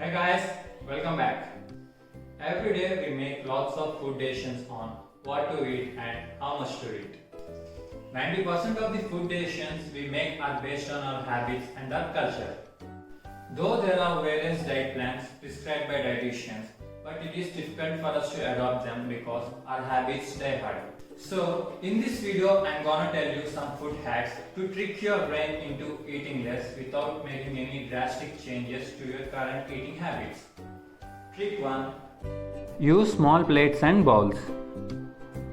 Hi guys, welcome back. Every day we make lots of food decisions on what to eat and how much to eat. 90% of the food decisions we make are based on our habits and our culture. Though there are various diet plans prescribed by dietitians, but it is difficult for us to adopt them because our habits die hard. So, in this video, I'm gonna tell you some food hacks to trick your brain into eating less without making any drastic changes to your current eating habits. Trick 1. Use small plates and bowls.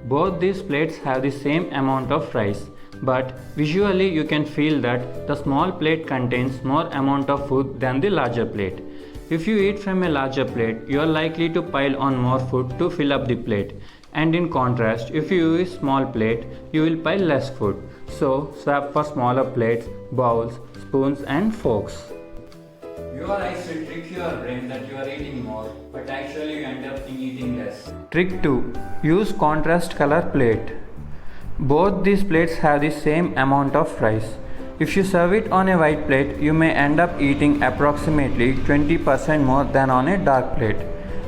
Both these plates have the same amount of rice, but visually you can feel that the small plate contains more amount of food than the larger plate. If you eat from a larger plate, you are likely to pile on more food to fill up the plate. And in contrast, if you use small plate, you will pile less food. So swap for smaller plates, bowls, spoons and forks. Your eyes will trick your brain that you are eating more, but actually you end up eating less. Trick 2. Use contrast color plate. Both these plates have the same amount of rice. If you serve it on a white plate, you may end up eating approximately 20% more than on a dark plate.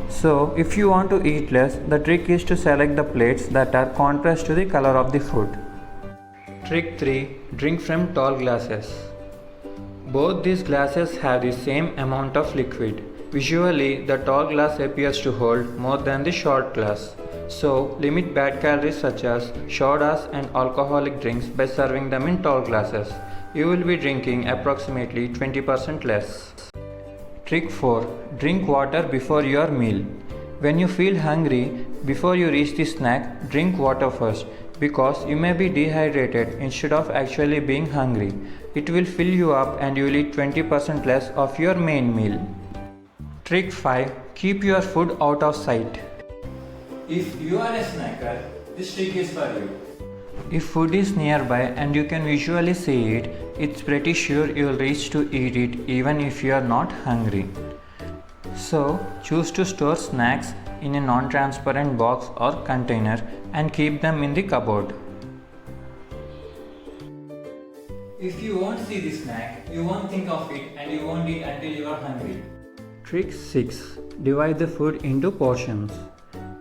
So, if you want to eat less, the trick is to select the plates that are contrast to the color of the food. Trick 3. Drink from tall glasses. Both these glasses have the same amount of liquid. Visually, the tall glass appears to hold more than the short glass. So, limit bad calories such as sodas and alcoholic drinks by serving them in tall glasses. You will be drinking approximately 20% less. Trick 4. Drink water before your meal. When you feel hungry, before you reach the snack, drink water first because you may be dehydrated instead of actually being hungry. It will fill you up and you will eat 20% less of your main meal. Trick 5. Keep your food out of sight. If you are a snacker, this trick is for you. If food is nearby and you can visually see it, it's pretty sure you will reach to eat it even if you are not hungry. So, choose to store snacks in a non-transparent box or container and keep them in the cupboard. If you won't see the snack, you won't think of it and you won't eat until you are hungry. Trick 6. Divide the food into portions.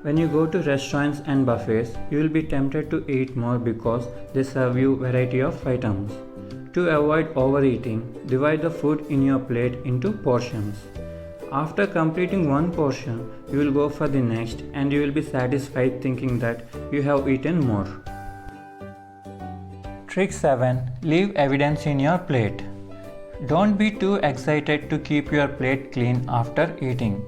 When you go to restaurants and buffets, you will be tempted to eat more because they serve you variety of items. To avoid overeating, divide the food in your plate into portions. After completing one portion, you will go for the next and you will be satisfied thinking that you have eaten more. Trick 7. Leave evidence in your plate. Don't be too excited to keep your plate clean after eating.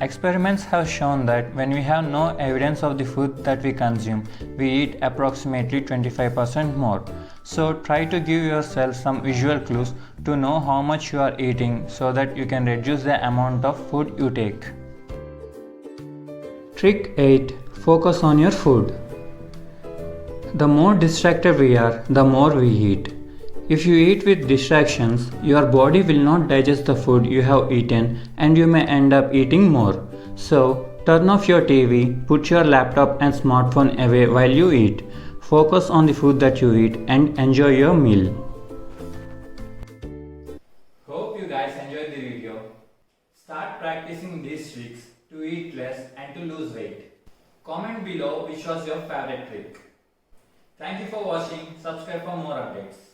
Experiments have shown that when we have no evidence of the food that we consume, we eat approximately 25% more. So try to give yourself some visual clues to know how much you are eating so that you can reduce the amount of food you take. Trick 8. Focus on your food. The more distracted we are, the more we eat. If you eat with distractions, your body will not digest the food you have eaten and you may end up eating more. So, turn off your TV, put your laptop and smartphone away while you eat. Focus on the food that you eat and enjoy your meal. Hope you guys enjoyed the video. Start practicing these tricks to eat less and to lose weight. Comment below which was your favorite trick. Thank you for watching. Subscribe for more updates.